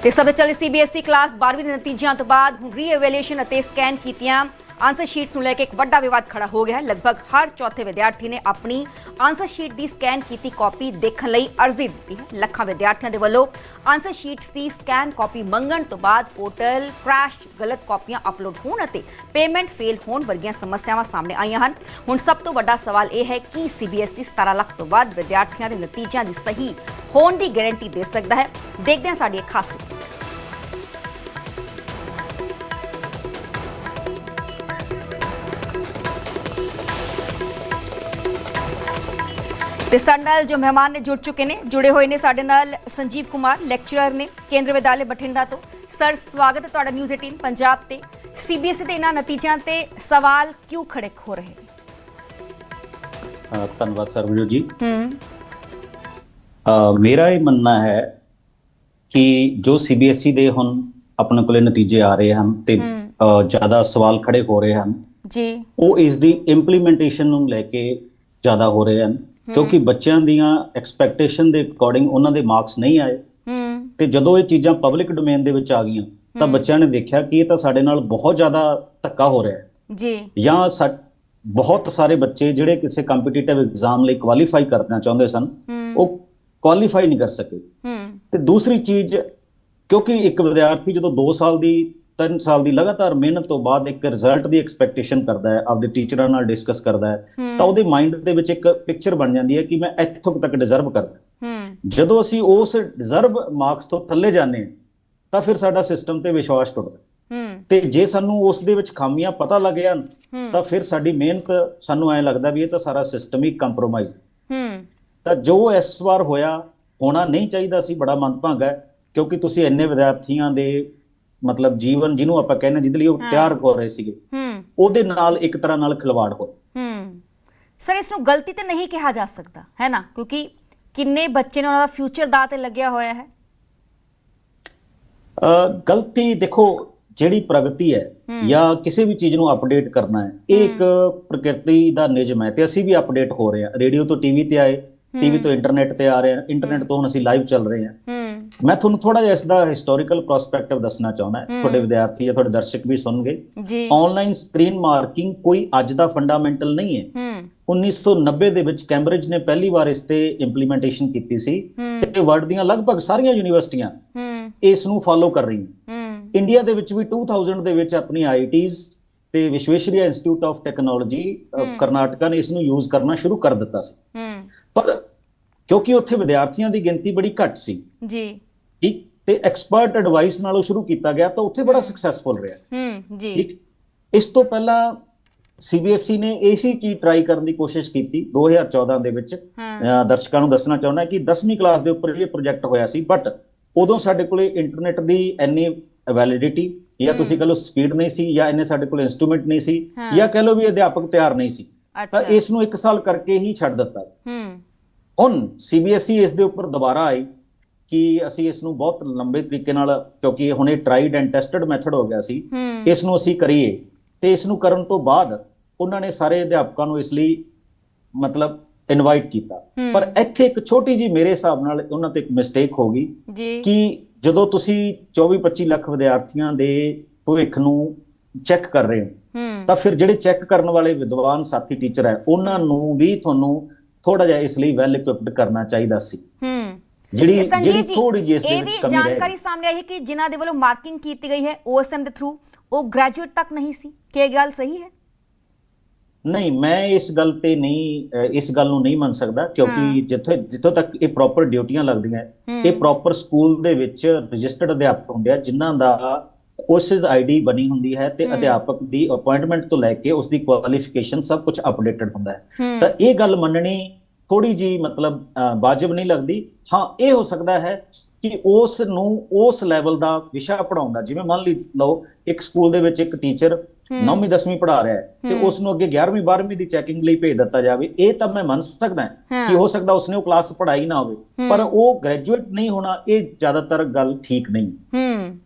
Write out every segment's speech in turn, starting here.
ਤੇ ਸਭ ਚੱਲੇ ਸੀਬੀਐਸਈ ਕਲਾਸ 12ਵੀਂ ਦੇ ਨਤੀਜਿਆਂ ਤੋਂ ਬਾਅਦ ਹੁਣ ਰੀਐਵੈਲੂਏਸ਼ਨ ਅਤੇ ਸਕੈਨ ਕੀਤੀਆਂ ਆਂਸਰ ਸ਼ੀਟਸ ਨੂੰ ਲੈ ਕੇ ਇੱਕ ਵੱਡਾ ਵਿਵਾਦ ਖੜਾ ਹੋ ਗਿਆ ਹੈ। ਲਗਭਗ ਹਰ ਚੌਥੇ ਵਿਦਿਆਰਥੀ ਨੇ ਆਪਣੀ ਆਂਸਰ ਸ਼ੀਟ ਦੀ ਸਕੈਨ ਕੀਤੀ ਕਾਪੀ ਦੇਖਣ ਲਈ ਅਰਜ਼ੀ ਦਿੱਤੀ ਹੈ। ਲੱਖਾਂ ਵਿਦਿਆਰਥੀਆਂ ਦੇ ਵੱਲੋਂ ਆਂਸਰ ਸ਼ੀਟਸ ਦੀ ਸਕੈਨ ਕਾਪੀ ਮੰਗਣ ਤੋਂ ਬਾਅਦ ਪੋਰਟਲ ਕ੍ਰੈਸ਼, ਗਲਤ ਕਾਪੀਆਂ ਅਪਲੋਡ ਹੋਣ ਅਤੇ ਪੇਮੈਂਟ ਫੇਲ ਹੋਣ ਵਰਗੀਆਂ ਸਮੱਸਿਆਵਾਂ ਸਾਹਮਣੇ ਆਈਆਂ ਹਨ। ਹੁਣ ਸਭ ਤੋਂ ਵੱਡਾ ਸਵਾਲ ਇਹ ਹੈ ਕਿ ਸੀਬੀਐਸਈ 17 ਲੱਖ ਤੋਂ ਵੱਧ ਵਿਦਿਆਰਥੀਆਂ ਦੇ ਨਤੀਜਿਆਂ ਦੀ ਸਹੀ ਹੋਣ ਦੀ ਗਾਰੰਟੀ ਦੇ ਸਕਦਾ ਹੈ। ਦੇਖਦੇ ਹਾਂ ਸਾਡੀ ਇੱਕ ਖਾਸ ਰਿਪੋਰਟ। ਤੇ ਸਾਡੇ ਨਾਲ ਜੋ ਮਹਿਮਾਨ ਨੇ ਜੁੜੇ ਹੋਏ ਨੇ ਸਾਡੇ ਨਾਲ ਸੰਜੀਵ ਕੁਮਾਰ ਲੈਕਚਰਰ ਨੇ ਕੇਂਦਰ ਵਿਦਿਆਲੇ ਬਠਿੰਡਾ ਤੋਂ। ਸਰ ਸਵਾਗਤ ਹੈ ਤੁਹਾਡਾ ਨਿਊਜ਼ 18 ਪੰਜਾਬ ਤੇ। ਸੀਬੀਐਸਈ ਦੇ ਇਹਨਾਂ ਨਤੀਜਿਆਂ ਤੇ ਸਵਾਲ ਕਿਉਂ ਖੜੇ ਹੋ ਰਹੇ ਨੇ? ਧੰਨਵਾਦ ਸਰਵਜੋਤ ਜੀ। ਮੇਰਾ ਇਹ ਮੰਨਣਾ ਹੈ ਕਿ ਜੋ ਸੀਬੀਐਸਈ ਦੇ ਹੁਣ ਆਪਣੇ ਕੋਲੇ ਨਤੀਜੇ ਆ ਰਹੇ ਹਨ ਤੇ ਜ਼ਿਆਦਾ ਸਵਾਲ ਖੜੇ ਹੋ ਰਹੇ ਹਨ ਜੀ, ਉਹ ਇਸ ਦੀ ਇੰਪਲੀਮੈਂਟੇਸ਼ਨ ਨੂੰ ਲੈ ਕੇ ਜ਼ਿਆਦਾ ਹੋ ਰਹੇ ਹਨ ਕਿਉਂਕਿ ਬੱਚਿਆਂ ਦੀਆਂ ਐਕਸਪੈਕਟੇਸ਼ਨ ਦੇ ਅਕੋਰਡਿੰਗ ਉਹਨਾਂ ਦੇ ਮਾਰਕਸ ਨਹੀਂ ਆਏ ਤੇ ਜਦੋਂ ਇਹ ਚੀਜ਼ਾਂ ਪਬਲਿਕ ਡੋਮੇਨ ਦੇ ਵਿੱਚ ਆ ਗਈਆਂ ਤਾਂ ਬੱਚਿਆਂ ਨੇ ਦੇਖਿਆ ਕਿ ਇਹ ਤਾਂ ਸਾਡੇ ਨਾਲ ਬਹੁਤ ਜ਼ਿਆਦਾ ਧੱਕਾ ਹੋ ਰਿਹਾ ਹੈ ਜੀ, ਜਾਂ ਬਹੁਤ ਸਾਰੇ ਬੱਚੇ ਜਿਹੜੇ ਕਿਸੇ ਕੰਪੀਟੀਟਿਵ ਐਗਜ਼ਾਮ ਲਈ ਕੁਆਲੀਫਾਈ ਕਰਨਾ ਚਾਹੁੰਦੇ ਸਨ ਉਹ ਕੁਆਲੀਫਾਈ ਨਹੀਂ ਕਰ ਸਕੇ। ਤੇ ਦੂਸਰੀ ਚੀਜ਼, ਕਿਉਂਕਿ ਇੱਕ ਵਿਦਿਆਰਥੀ ਜਦੋਂ 2 ਸਾਲ ਦੀ 3 ਸਾਲ ਦੀ ਲਗਾਤਾਰ ਮਿਹਨਤ ਤੋਂ ਬਾਅਦ ਇੱਕ ਰਿਜ਼ਲਟ ਦੀ ਐਕਸਪੈਕਟੇਸ਼ਨ ਕਰਦਾ ਹੈ, ਆਪਦੇ ਟੀਚਰਾਂ ਨਾਲ ਡਿਸਕਸ ਕਰਦਾ ਹੈ ਤਾਂ ਉਹਦੇ ਮਾਈਂਡ ਦੇ ਵਿੱਚ ਇੱਕ ਪਿਕਚਰ ਬਣ ਜਾਂਦੀ ਹੈ ਕਿ ਮੈਂ ਇੱਥੋਂ ਤੱਕ ਡਿਜ਼ਰਵ ਕਰਦਾ। ਜਦੋਂ ਅਸੀਂ ਉਸ ਡਿਜ਼ਰਵ ਮਾਰਕਸ ਤੋਂ ਥੱਲੇ ਜਾਂਦੇ ਹਾਂ ਤਾਂ ਫਿਰ ਸਾਡਾ ਸਿਸਟਮ ਤੇ ਵਿਸ਼ਵਾਸ ਟੁੱਟਦਾ ਤੇ ਜੇ ਸਾਨੂੰ ਉਸ ਦੇ ਵਿੱਚ ਖਾਮੀਆਂ ਪਤਾ ਲੱਗ ਜਾਣ ਤਾਂ ਫਿਰ ਸਾਡੀ ਮਿਹਨਤ, ਸਾਨੂੰ ਐਂ ਲੱਗਦਾ ਵੀ ਇਹ ਤਾਂ ਸਾਰਾ ਸਿਸਟਮ ਹੀ ਕੰਪਰੋਮਾਈਜ਼। ਤਾਂ ਜੋ ਇਸ ਵਾਰ ਹੋਣਾ ਨਹੀਂ ਚਾਹੀਦਾ ਸੀ, ਬੜਾ ਮੰਦਭਾਗਾ ਹੈ ਕਿਉਂਕਿ ਤੁਸੀਂ ਇੰਨੇ ਵਿਦਿਆਰਥੀਆਂ ਦੇ ਮਤਲਬ ਜੀਵਨ ਜਿਹਨੂੰ ਆਪਾਂ ਕਹਿੰਦੇ ਜਿਹਦੇ ਲਈ ਉਹ ਤਿਆਰ ਕਰ ਰਹੇ ਸੀਗੇ ਉਹਦੇ ਨਾਲ ਇੱਕ ਤਰ੍ਹਾਂ ਨਾਲ ਖਿਲਵਾੜ ਹੋ। ਸਰ ਇਸ ਨੂੰ ਗਲਤੀ ਤੇ ਨਹੀਂ ਕਿਹਾ ਜਾ ਸਕਦਾ ਹੈ ਨਾ, ਕਿਉਂਕਿ ਕਿੰਨੇ ਬੱਚੇ ਨੇ ਉਹਨਾਂ ਦਾ ਫਿਊਚਰ ਦਾਅ ਤੇ ਲੱਗਿਆ ਹੋਇਆ ਹੈ। ਗਲਤੀ ਦੇਖੋ, ਜਿਹੜੀ ਪ੍ਰਗਤੀ ਹੈ ਜਾਂ ਕਿਸੇ ਵੀ ਚੀਜ਼ ਨੂੰ ਅਪਡੇਟ ਕਰਨਾ ਹੈ ਇਹ ਇੱਕ ਪ੍ਰਕਿਰਤੀ ਦਾ ਨਿਯਮ ਹੈ ਤੇ ਅਸੀਂ ਵੀ ਅਪਡੇਟ ਹੋ ਰਹੇ ਹਾਂ। ਰੇਡੀਓ ਤੋਂ ਟੀਵੀ ਤੇ ਆਏ, ਟੀਵੀ ਤੋਂ ਇੰਟਰਨੈਟ ਤੇ ਆ ਰਹੇ ਹਾਂ, ਇੰਟਰਨੈਟ ਤੋਂ ਹੁਣ ਅਸੀਂ ਲਾਈਵ ਚੱਲ ਰਹੇ ਹਾਂ। ਮੈਂ ਤੁਹਾਨੂੰ ਥੋੜਾ ਜਿਹਾ ਇਸ ਦਾ ਹਿਸਟੋਰੀਕਲ ਪ੍ਰਸਪੈਕਟਿਵ ਦੱਸਣਾ ਚਾਹੁੰਦਾ, ਤੁਹਾਡੇ ਵਿਦਿਆਰਥੀ ਜਾਂ ਤੁਹਾਡੇ ਦਰਸ਼ਕ ਵੀ ਸੁਣਨਗੇ। ਆਨਲਾਈਨ ਸਕਰੀਨ ਮਾਰਕਿੰਗ ਕੋਈ ਅੱਜ ਦਾ ਫੰਡਾਮੈਂਟਲ ਨਹੀਂ ਹੈ। 1990 ਦੇ ਵਿੱਚ ਕੈਂਬਰਿਜ ਨੇ ਪਹਿਲੀ ਵਾਰ ਇਸ ਤੇ ਇੰਪਲੀਮੈਂਟੇਸ਼ਨ ਕੀਤੀ ਸੀ ਤੇ ਵਰਲਡ ਦੀਆਂ ਲਗਭਗ ਸਾਰੀਆਂ ਯੂਨੀਵਰਸਿਟੀਆਂ ਇਸ ਨੂੰ ਫਾਲੋ ਕਰ ਰਹੀਆਂ। ਇੰਡੀਆ ਦੇ ਵਿੱਚ ਵੀ 2000 ਦੇ ਵਿੱਚ ਆਪਣੀ ਆਈਆਈਟੀਜ਼ ਤੇ ਵਿਸ਼ਵੇਸ਼ਵਰਿਆ ਇੰਸਟੀਚਿਊਟ ਆਫ ਟੈਕਨੋਲੋਜੀ ਕਰਨਾਟਕਾ ਨੇ ਇਸ ਨੂੰ ਯੂਜ਼ ਕਰਨਾ ਸ਼ੁਰੂ ਕਰ ਦਿੱਤਾ ਸੀ। ਪਰ ਕਿਉਂਕਿ ਉੱਥੇ ਵਿਦਿਆਰਥੀਆਂ ਦੀ ਗਿਣਤੀ ਬੜੀ ਘੱਟ ਸੀ ਜੀ ਠੀਕ, ਤੇ ਐਕਸਪਰਟ ਐਡਵਾਈਸ ਨਾਲੋਂ ਸ਼ੁਰੂ ਕੀਤਾ ਗਿਆ ਤਾਂ ਉੱਥੇ ਬੜਾ ਸਕਸੈਸਫੁਲ ਰਿਹਾ ਜੀ। ਠੀਕ, ਇਸ ਤੋਂ ਪਹਿਲਾਂ ਸੀਬੀਐਸਈ ਨੇ ਇਸੇ ਚੀਜ਼ ਟਰਾਈ ਕਰਨ ਦੀ ਕੋਸ਼ਿਸ਼ ਕੀਤੀ 2014 ਦੇ ਵਿੱਚ। ਦਰਸ਼ਕਾਂ ਨੂੰ ਦੱਸਣਾ ਚਾਹੁੰਦਾ ਕਿ 10ਵੀਂ ਕਲਾਸ ਦੇ ਉੱਪਰ ਇਹ ਪ੍ਰੋਜੈਕਟ ਹੋਇਆ ਸੀ, ਬਟ ਉਦੋਂ ਸਾਡੇ ਕੋਲੇ ਇੰਟਰਨੈਟ ਦੀ ਇੰਨੀ ਵੈਲਿਡਿਟੀ ਜਾਂ ਤੁਸੀਂ ਕਹ ਲਓ ਸਪੀਡ ਨਹੀਂ ਸੀ, ਜਾਂ ਇੰਨੇ ਸਾਡੇ ਕੋਲ ਇੰਸਟਰੂਮੈਂਟ ਨਹੀਂ ਸੀ, ਜਾਂ ਕਹ ਲਓ ਵੀ ਅਧਿਆਪਕ ਤਿਆਰ ਨਹੀਂ ਸੀ, ਤਾਂ ਇਸ ਨੂੰ 1 ਸਾਲ ਕਰਕੇ ਹੀ ਛੱਡ ਦਿੱਤਾ। ਹੁਣ ਸੀਬੀਐਸਈ ਇਸ ਦੇ ਉੱਪਰ ਦੁਬਾਰਾ ਆਈ ਕਿ ਅਸੀਂ ਇਸ ਨੂੰ ਬਹੁਤ ਲੰਬੇ ਤਰੀਕੇ ਨਾਲ, ਕਿਉਂਕਿ ਹੁਣ ਇਹ ਟਰਾਈਡ ਐਂਡ ਟੈਸਟਡ ਮੈਥਡ ਹੋ ਗਿਆ ਸੀ, ਇਸ ਨੂੰ ਅਸੀਂ ਕਰੀਏ। ਤੇ ਇਸ ਨੂੰ ਕਰਨ ਤੋਂ ਬਾਅਦ ਉਹਨਾਂ ਨੇ ਸਾਰੇ ਅਧਿਆਪਕਾਂ ਨੂੰ ਇਸ ਲਈ ਮਤਲਬ ਇਨਵਾਈਟ ਕੀਤਾ। ਪਰ ਇੱਥੇ ਇੱਕ ਛੋਟੀ ਜਿਹੀ ਮੇਰੇ ਹਿਸਾਬ ਨਾਲ ਉਹਨਾਂ ਤੇ ਇੱਕ ਮਿਸਟੇਕ ਹੋ ਗਈ ਕਿ ਜਦੋਂ ਤੁਸੀਂ 24-25 ਲੱਖ ਵਿਦਿਆਰਥੀਆਂ ਦੇ ਭਵਿੱਖ ਨੂੰ ਚੈੱਕ ਕਰ ਰਹੇ ਹੋ ਤਾਂ ਫਿਰ ਜਿਹੜੇ ਚੈੱਕ ਕਰਨ ਵਾਲੇ ਵਿਦਵਾਨ ਸਾਥੀ ਟੀਚਰ ਹੈ ਉਹਨਾਂ ਨੂੰ ਵੀ ਤੁਹਾਨੂੰ ਥੋੜਾ ਜਿਹਾ ਇਸ ਲਈ ਵੈਲ ਇਕੁਇਪਡ ਕਰਨਾ ਚਾਹੀਦਾ ਸੀ। ਜਿਹੜੀ ਥੋੜੀ ਜਿਹੀ ਇਸ ਦੇ ਵਿੱਚ ਕਮੀ ਹੈ। ਜਾਣਕਾਰੀ ਸਾਹਮਣੇ ਆਈ ਹੈ ਕਿ ਜਿਨ੍ਹਾਂ ਦੇ ਵੱਲੋਂ ਮਾਰਕਿੰਗ ਕੀਤੀ ਗਈ ਹੈ OSM ਦੇ ਥਰੂ ਉਹ ਗ੍ਰੈਜੂਏਟ ਤੱਕ ਨਹੀਂ ਸੀ। ਕੀ ਇਹ ਗੱਲ ਸਹੀ ਹੈ? ਨਹੀਂ, ਮੈਂ ਇਸ ਗੱਲ ਨੂੰ ਨਹੀਂ ਮੰਨ ਸਕਦਾ ਕਿਉਂਕਿ ਜਿੱਥੋਂ ਤੱਕ ਇਹ ਪ੍ਰੋਪਰ ਡਿਊਟੀਆਂ ਲੱਗਦੀਆਂ ਇਹ ਪ੍ਰੋਪਰ ਸਕੂਲ ਦੇ ਵਿੱਚ ਰਜਿਸਟਰਡ ਅਧਿਆਪਕ ਹੁੰਦੇ ਆ ਜਿਨ੍ਹਾਂ ਦਾ ਕੋਰਸਿਸ ਆਈਡੀ ਬਣੀ ਹੁੰਦੀ ਹੈ ਤੇ ਅਧਿਆਪਕ ਦੀ ਅਪਾਇੰਟਮੈਂਟ ਤੋਂ ਲੈ ਕੇ ਉਸ ਦੀ ਕੁਆਲੀਫਿਕੇਸ਼ਨ ਸਭ ਕੁਝ ਅਪਡੇਟਡ ਹੁੰਦਾ ਹੈ। ਤਾਂ ਇਹ ਗੱਲ ਮੰਨਣੀ ਥੋੜੀ ਜੀ ਮਤਲਬ ਵਾਜਬ ਨਹੀਂ ਲੱਗਦੀ। ਹਾਂ, ਇਹ ਹੋ ਸਕਦਾ ਹੈ ਕਿ ਉਸ ਨੂੰ ਉਸ ਲੈਵਲ ਦਾ ਵਿਸ਼ਾ ਪੜਾਉਂਦਾ, ਜਿਵੇਂ ਮੰਨ ਲਓ ਇੱਕ ਸਕੂਲ ਦੇ ਵਿੱਚ ਇੱਕ ਟੀਚਰ 9ਵੀਂ 10ਵੀਂ ਪੜ੍ਹਾ ਰਿਹਾ ਹੈ ਤੇ ਉਸ ਨੂੰ ਅੱਗੇ 11ਵੀਂ 12ਵੀਂ ਦੀ ਚੈਕਿੰਗ ਲਈ ਭੇਜ ਦਿੱਤਾ ਜਾਵੇ, ਇਹ ਤਾਂ ਮੈਂ ਮੰਨ ਸਕਦਾ ਕਿ ਹੋ ਸਕਦਾ ਉਸਨੇ ਉਹ ਕਲਾਸ ਪੜ੍ਹਾਈ ਨਾ ਹੋਵੇ, ਪਰ ਉਹ ਗ੍ਰੈਜੂਏਟ ਨਹੀਂ ਹੋਣਾ, ਇਹ ਜ਼ਿਆਦਾਤਰ ਗੱਲ ਠੀਕ ਨਹੀਂ।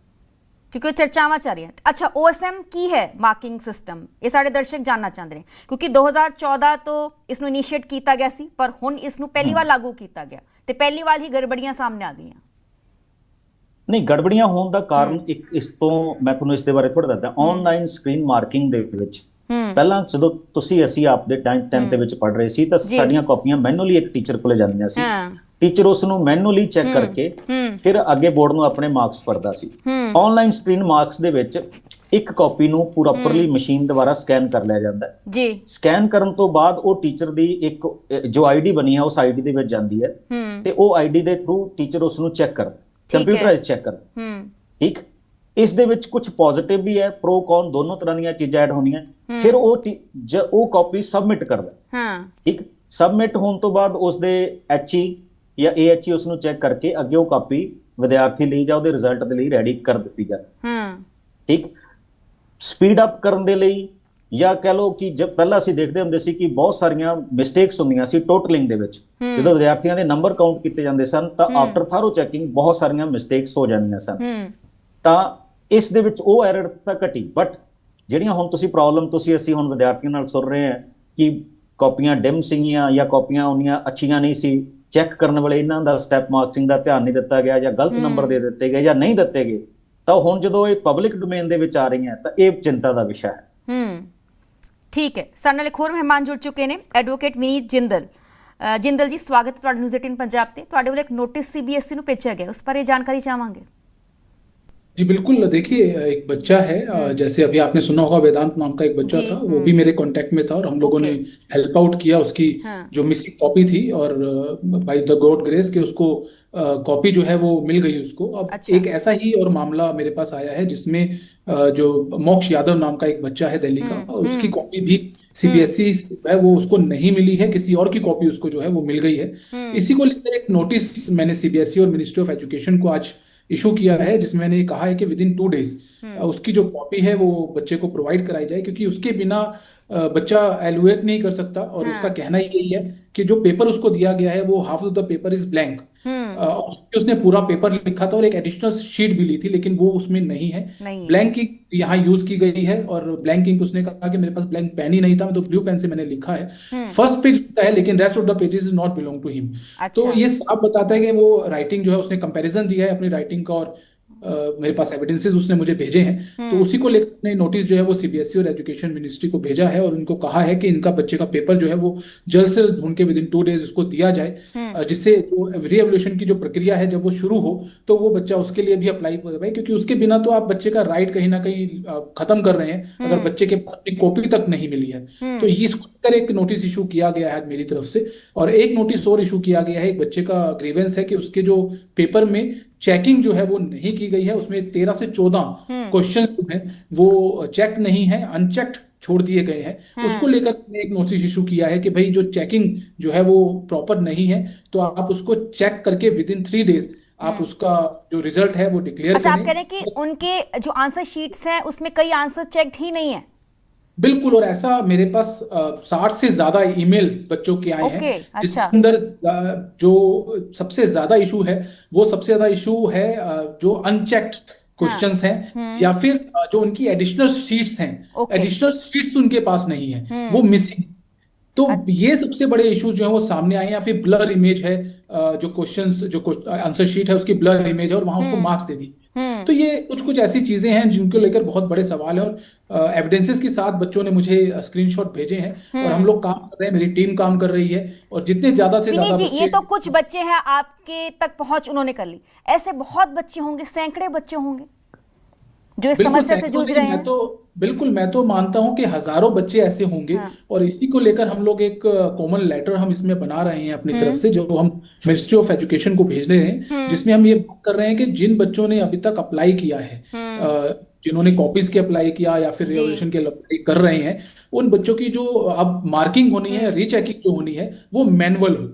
ਕਿਉਂਕਿ ਚਰਚਾਵਾਂ ਚੱਲ ਰਹੀਆਂ। ਅੱਛਾ, OSM ਕੀ ਹੈ ਮਾਰਕਿੰਗ ਸਿਸਟਮ? ਇਹ ਸਾਡੇ ਦਰਸ਼ਕ ਜਾਣਨਾ ਚਾਹੁੰਦੇ ਨੇ ਕਿਉਂਕਿ 2014 ਤੋਂ ਇਸ ਨੂੰ ਇਨੀਸ਼ੀਏਟ ਕੀਤਾ ਗਿਆ ਸੀ ਪਰ ਹੁਣ ਇਸ ਨੂੰ ਪਹਿਲੀ ਵਾਰ ਲਾਗੂ ਕੀਤਾ ਗਿਆ ਤੇ ਪਹਿਲੀ ਵਾਰ ਹੀ ਗੜਬੜੀਆਂ ਸਾਹਮਣੇ ਆ ਗਈਆਂ। ਨਹੀਂ, ਗੜਬੜੀਆਂ ਹੋਣ ਦਾ ਕਾਰਨ ਇੱਕ ਇਸ ਤੋਂ ਮੈਂ ਤੁਹਾਨੂੰ ਇਸ ਦੇ ਬਾਰੇ ਥੋੜਾ ਦੱਸਦਾ। ਆਨਲਾਈਨ ਸਕਰੀਨ ਮਾਰਕਿੰਗ ਦੇ ਵਿੱਚ ਪਹਿਲਾਂ ਜਦੋਂ ਅਸੀਂ ਆਪਦੇ ਟਾਈਮ ਦੇ ਵਿੱਚ ਪੜ੍ਹ ਰਹੇ ਸੀ ਤਾਂ ਸਾਡੀਆਂ ਕਾਪੀਆਂ ਮੈਨੂਅਲੀ ਇੱਕ ਟੀਚਰ ਕੋਲੇ ਜਾਂਦੀਆਂ ਸੀ। ਟੀਚਰ ਉਸ ਨੂੰ ਮੈਨੂਅਲੀ ਚੈੱਕ ਕਰਕੇ ਫਿਰ ਅੱਗੇ ਬੋਰਡ ਨੂੰ ਆਪਣੇ ਮਾਰਕਸ ਭਰਦਾ ਸੀ। ਆਨਲਾਈਨ ਸਕਰੀਨ ਮਾਰਕਸ ਦੇ ਵਿੱਚ ਇੱਕ ਕਾਪੀ ਨੂੰ ਪ੍ਰੋਪਰਲੀ ਮਸ਼ੀਨ ਦੁਆਰਾ ਸਕੈਨ ਕਰ ਲਿਆ ਜਾਂਦਾ ਹੈ ਜੀ। ਸਕੈਨ ਕਰਨ ਤੋਂ ਬਾਅਦ ਉਹ ਟੀਚਰ ਦੀ ਇੱਕ ਜੋ ਆਈਡੀ ਬਣੀ ਹੈ ਉਸ ਆਈਡੀ ਦੇ ਵਿੱਚ ਜਾਂਦੀ ਹੈ ਤੇ ਉਹ ਆਈਡੀ ਦੇ ਥਰੂ ਟੀਚਰ ਉਸ ਨੂੰ ਚੈੱਕ ਕਰਦਾ, ਕੰਪਿਊਟਰਾਈਜ਼ ਚੈੱਕ ਕਰਦਾ। ਠੀਕ, ਇਸ ਦੇ ਵਿੱਚ ਕੁਝ ਪੋਜ਼ਿਟਿਵ ਵੀ ਹੈ, ਪ੍ਰੋ ਕੌਨ ਦੋਨੋਂ ਤਰ੍ਹਾਂ ਦੀਆਂ ਚੀਜ਼ਾਂ ਐਡ ਹੋਣੀਆਂ। ਫਿਰ ਉਹ ਕਾਪੀ ਸਬਮਿਟ ਕਰਦਾ। ਠੀਕ, ਸਬਮਿਟ ਹੋਣ ਤੋਂ ਬਾਅਦ ਉਸ ਦੇ ਐਚਈ ਜਾਂ ਏਐਚਈ ਉਸ ਨੂੰ ਚੈੱਕ ਕਰਕੇ ਅੱਗੇ ਉਹ ਕਾਪੀ ਵਿਦਿਆਰਥੀ ਲਈ ਜਾਂ ਉਹਦੇ ਰਿਜ਼ਲਟ ਦੇ ਲਈ ਰੈਡੀ ਕਰ ਦਿੱਤੀ ਜਾਂਦੀ। ਠੀਕ, ਸਪੀਡ ਅਪ ਕਰਨ ਦੇ ਲਈ ਜਾਂ ਕਹਿ ਲਓ ਕਿ ਜਦ ਪਹਿਲਾਂ ਅਸੀਂ ਦੇਖਦੇ ਹੁੰਦੇ ਸੀ ਕਿ ਬਹੁਤ ਸਾਰੀਆਂ ਮਿਸਟੇਕਸ ਹੁੰਦੀਆਂ ਸੀ ਟੋਟਲਿੰਗ ਦੇ ਵਿੱਚ। ਜਦੋਂ ਵਿਦਿਆਰਥੀਆਂ ਦੇ ਨੰਬਰ ਕਾਊਂਟ ਕੀਤੇ ਜਾਂਦੇ ਸਨ ਤਾਂ ਆਫਟਰ ਥਾਰੋ ਚੈਕਿੰਗ ਬਹੁਤ ਸਾਰੀਆਂ ਮਿਸਟੇਕਸ ਹੋ ਜਾਂਦੀਆਂ ਸਨ। ਤਾਂ ਇਸ ਦੇ ਵਿੱਚ ਉਹ ਐਰਰ ਤਾਂ ਘਟੀ, ਬਟ ਜਿਹੜੀਆਂ ਹੁਣ ਅਸੀਂ ਹੁਣ ਵਿਦਿਆਰਥੀਆਂ ਨਾਲ ਸੁਣ ਰਹੇ ਹਾਂ ਕਿ ਕਾਪੀਆਂ ਡਿਮ ਸੀਗੀਆਂ ਜਾਂ ਕਾਪੀਆਂ ਉਹਨੀਆਂ ਅੱਛੀਆਂ ਨਹੀਂ ਸੀ, ਚੈੱਕ ਕਰਨ ਵੇਲੇ ਇਹਨਾਂ ਦਾ ਸਟੈਪ ਮਾਰਕਿੰਗ ਦਾ ਧਿਆਨ ਨਹੀਂ ਦਿੱਤਾ ਗਿਆ ਜਾਂ ਗਲਤ ਨੰਬਰ ਦੇ ਦਿੱਤੇ ਗਏ ਜਾਂ ਨਹੀਂ ਦਿੱਤੇ ਗਏ, ਤਾਂ ਹੁਣ ਜਦੋਂ ਇਹ ਪਬਲਿਕ ਡੋਮੇਨ ਦੇ ਵਿੱਚ ਆ ਰਹੀਆਂ ਤਾਂ ਇਹ ਚਿੰਤਾ ਦਾ ਵਿਸ਼ਾ ਹੈ। ਠੀਕ ਹੈ, ਸਾਡੇ ਨਾਲ ਇੱਕ ਹੋਰ ਮਹਿਮਾਨ ਜੁੜ ਚੁੱਕੇ ਨੇ, ਐਡਵੋਕੇਟ ਵਿਨੀਤ ਜਿੰਦਲ। ਜਿੰਦਲ ਜੀ, ਸਵਾਗਤ ਹੈ ਤੁਹਾਡਾ ਨਿਊਜ਼ 18 ਪੰਜਾਬ ਤੇ। ਤੁਹਾਡੇ ਵੱਲੋਂ ਇੱਕ ਨੋਟਿਸ ਸੀਬੀਐਸਈ ਨੂੰ ਭੇਜਿਆ ਗਿਆ, उस पर ये जानकारी चाहेंगे। जी बिल्कुल, देखिए एक बच्चा है, जैसे अभी आपने सुना होगा वेदांत नाम का एक बच्चा था, वो भी मेरे कांटेक्ट में था और हम लोगों ने हेल्प आउट किया उसकी जो मिसिंग कॉपी थी, और बाय द गॉड ग्रेस के उसको कॉपी जो है वो मिल गई उसको। अब एक ऐसा ही और मामला मेरे पास आया है जिसमें जो मोक्ष यादव नाम का एक बच्चा है दिल्ली का, उसकी कॉपी भी सीबीएसई है वो उसको नहीं मिली है, किसी और की कॉपी उसको जो है वो मिल गई है। इसी को लेकर एक नोटिस मैंने सीबीएसई और मिनिस्ट्री ऑफ एजुकेशन को आज इशू किया है, जिसमें मैंने कहा है कि विद इन 2 डेज उसकी जो कॉपी है वो बच्चे को प्रोवाइड कराई जाए, क्योंकि उसके बिना बच्चा एलुएट नहीं कर सकता। और उसका कहना यही है कि जो पेपर उसको दिया गया है वो half of the paper is blank. उसने पूरा पेपर लिखा था और एक एडिशनल शीट भी ली थी, लेकिन वो उसमें नहीं है। ब्लैंक इंक यहाँ यूज की गई है और ब्लैंक इंक उसने कहा कि मेरे पास ब्लैंक पेन ही नहीं था, तो ब्लू पेन से मैंने लिखा है। फर्स्ट पेज है लेकिन rest of the pages is not belong to him. तो ये साफ बताता है कि वो राइटिंग जो है उसने कंपैरिजन दिया है अपनी राइटिंग का, और मेरे पास एविडेंसेस उसने मुझे भेजे हैं। तो उसी को लेकर नोटिस जो है वो सीबीएसई और एजुकेशन मिनिस्ट्री को भेजा है और उनको कहा है कि इनका बच्चे का पेपर जो है वो जल्द से जल्द ढूंढ के विद इन 2 डेज उसको दिया जाए, जिससे जो रीएवल्यूशन की जो प्रक्रिया है जब वो शुरू हो तो वो बच्चा उसके लिए भी अप्लाई कर पाए, क्योंकि उसके बिना तो आप बच्चे का राइट कहीं ना कहीं खत्म कर रहे हैं अगर बच्चे के कॉपी तक नहीं मिली है। तो इसको लेकर एक नोटिस इशू किया गया है मेरी तरफ से, और एक नोटिस और इशू किया गया है। एक बच्चे का ग्रीवेंस है कि उसके जो पेपर में चेकिंग जो है वो नहीं की गई है, उसमें 13 से 14 क्वेश्चन जो है वो चेक नहीं है, अनचेक्ड छोड़ दिए गए हैं। उसको लेकर मैंने एक नोटिस इशू किया है कि भाई जो चेकिंग जो है वो प्रॉपर नहीं है, तो आप उसको चेक करके विद इन 3 डेज आप उसका जो रिजल्ट है वो डिक्लेयर करें। आप कह रहे हैं कि उनके जो आंसर शीट्स हैं उसमें कई आंसर चेक्ड ही नहीं है। बिल्कुल, और ऐसा मेरे पास 60 से ज्यादा ईमेल बच्चों के आए हैं। इसके अंदर जो सबसे ज्यादा इशू है वो सबसे ज्यादा इशू है जो अनचेक्ड क्वेश्चंस हैं, या फिर जो उनकी एडिशनल शीट्स हैं, एडिशनल शीट्स उनके पास नहीं है, वो मिसिंग। तो ये सबसे बड़े इशू जो है वो सामने आए, या फिर ब्लर इमेज है, जो क्वेश्चंस जो आंसर शीट है उसकी ब्लर इमेज है और वहां उसको मार्क्स दे दी। तो ये कुछ ऐसी चीजें हैं जिनको लेकर बहुत बड़े सवाल है, और एविडेंसेस के साथ बच्चों ने मुझे स्क्रीनशॉट भेजे हैं और हम लोग काम कर रहे हैं, मेरी टीम काम कर रही है, और जितने ज्यादा से ज्यादा ये तो कुछ बच्चे हैं आपके तक पहुंच उन्होंने कर ली, ऐसे बहुत बच्चे होंगे, सैकड़े बच्चे होंगे जो इस समस्या से जूझ रहे हैं। मैं तो मानता हूं कि हजारों बच्चे ऐसे होंगे, और इसी को लेकर हम लोग एक कॉमन लेटर हम इसमें बना रहे हैं अपनी तरफ से, जो हम मिनिस्ट्री ऑफ एजुकेशन को भेज रहे हैं, जिसमें हम ये बात कर रहे हैं कि जिन बच्चों ने अभी तक अप्लाई किया है, जिन्होंने कॉपीज के अप्लाई किया या फिर रिवोल्यूशन के अप्लाई कर रहे हैं, उन बच्चों की जो अब मार्किंग होनी है, रीचेकिंग जो होनी है, वो मैनुअल हो,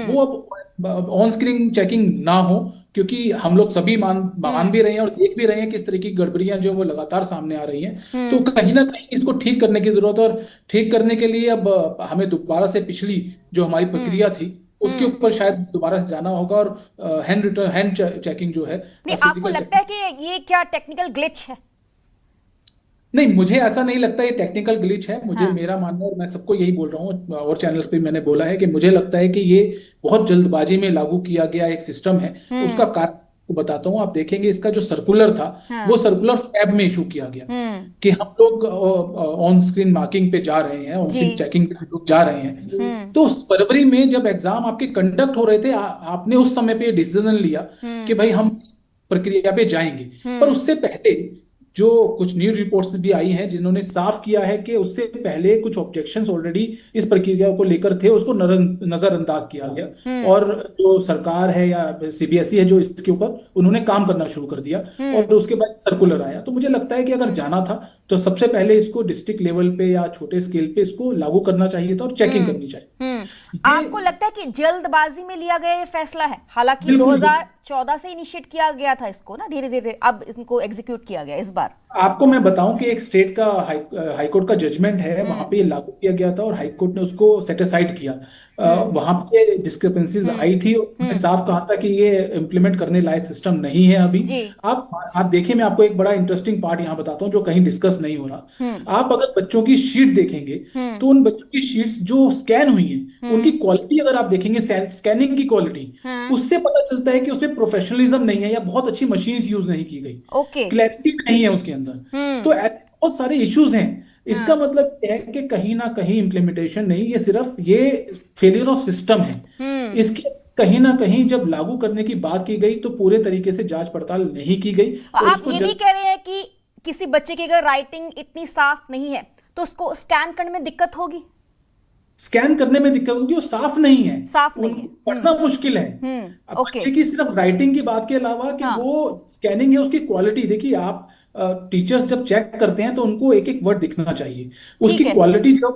वो अब ऑन स्क्रीन चेकिंग ना हो, क्योंकि हम लोग सभी मान भी रहे हैं और देख भी रहे हैं किस तरह की गड़बड़ियां जो वो लगातार सामने आ रही हैं। तो कहीं ना कहीं इसको ठीक करने की जरूरत है, और ठीक करने के लिए अब हमें दोबारा से पिछली जो हमारी प्रक्रिया थी उसके ऊपर शायद दोबारा से जाना होगा, और हैंड चेकिंग जो है। आपको लगता है कि ये क्या टेक्निकल ग्लिच है? नहीं, मुझे ऐसा नहीं लगता ये टेक्निकल ग्लिच है। मुझे मेरा मानना है, और मैं सबको यही बोल रहा हूँ, और चैनल्स पे मैंने बोला है कि मुझे लगता है कि ये बहुत जल्दबाजी में लागू किया गया एक सिस्टम है। उसका कारण आपको बताता हूँ, आप देखेंगे इसका जो सर्कुलर था वो सर्कुलर फैब में इशू किया गया कि हम लोग ऑन स्क्रीन मार्किंग पे जा रहे हैं, ऑन स्क्रीन चेकिंग पे हम लोग जा रहे हैं। तो फरवरी में जब एग्जाम आपके कंडक्ट हो रहे थे, आपने उस समय पे डिसीजन लिया कि भाई हम इस प्रक्रिया पे जाएंगे। पर उससे पहले जो कुछ न्यूज रिपोर्ट्स भी आई हैं जिन्होंने साफ किया है कि उससे पहले कुछ ऑब्जेक्शंस ऑलरेडी इस प्रक्रिया को लेकर थे, उसको नजरअंदाज किया गया और जो सरकार है या सीबीएसई है जो इसके ऊपर उन्होंने काम करना शुरू कर दिया और उसके बाद सर्कुलर आया। तो मुझे लगता है कि अगर जाना था तो सबसे पहले इसको डिस्ट्रिक्ट लेवल पे या छोटे स्केल पे इसको लागू करना चाहिए था और चेकिंग करनी चाहिए। आपको लगता है कि जल्दबाजी में लिया गया ये फैसला है? हालांकि 2014 से इनिशिएट किया गया था इसको ना, धीरे धीरे अब इसको एग्जीक्यूट किया गया इस बार। आपको मैं बताऊं कि एक स्टेट का हाईकोर्ट का जजमेंट है, वहां पे ये लागू किया गया था और हाईकोर्ट ने उसको सेट असाइड किया। वहां पे डिस्क्रिपेंसीज आई थी और उन्होंने साफ कहा था कि ये इम्प्लीमेंट करने लायक सिस्टम नहीं है अभी। आप देखिए, मैं आपको एक बड़ा इंटरेस्टिंग पार्ट यहाँ बताता हूँ जो कहीं डिस्कस नहीं हो रहा। आप अगर बच्चों की शीट देखेंगे तो उन बच्चों की शीट्स जो स्कैन हुई हैं उनकी क्वालिटी अगर आप देखेंगे, स्कैनिंग की क्वालिटी, उससे पता चलता है कि उसमें प्रोफेशनलिज्म नहीं है या बहुत अच्छी मशीन्स यूज नहीं की गई, क्लैरिटी नहीं है उसके अंदर। तो ऐसे बहुत सारे इश्यूज हैं। इसका मतलब है कि कहीं ना कहीं इम्प्लीमेंटेशन नहीं, ये सिर्फ ये फेलियर ऑफ सिस्टम है। इसकी कहीं ना कहीं जब लागू करने की बात की गई तो पूरे तरीके से जांच पड़ताल नहीं की गई। आप ये भी कह रहे हैं कि किसी बच्चे की अगर राइटिंग इतनी साफ नहीं है तो उसको स्कैन करने में दिक्कत होगी? स्कैन करने में दिक्कत होगी, वो साफ नहीं है, साफ नहीं है, पढ़ना मुश्किल है। अब बच्चे की सिर्फ राइटिंग की बात के अलावा कि वो स्कैनिंग है, उसकी क्वालिटी देखिए। आप टीचर्स जब चेक करते हैं तो उनको एक एक वर्ड दिखना चाहिए, उसकी क्वालिटी जो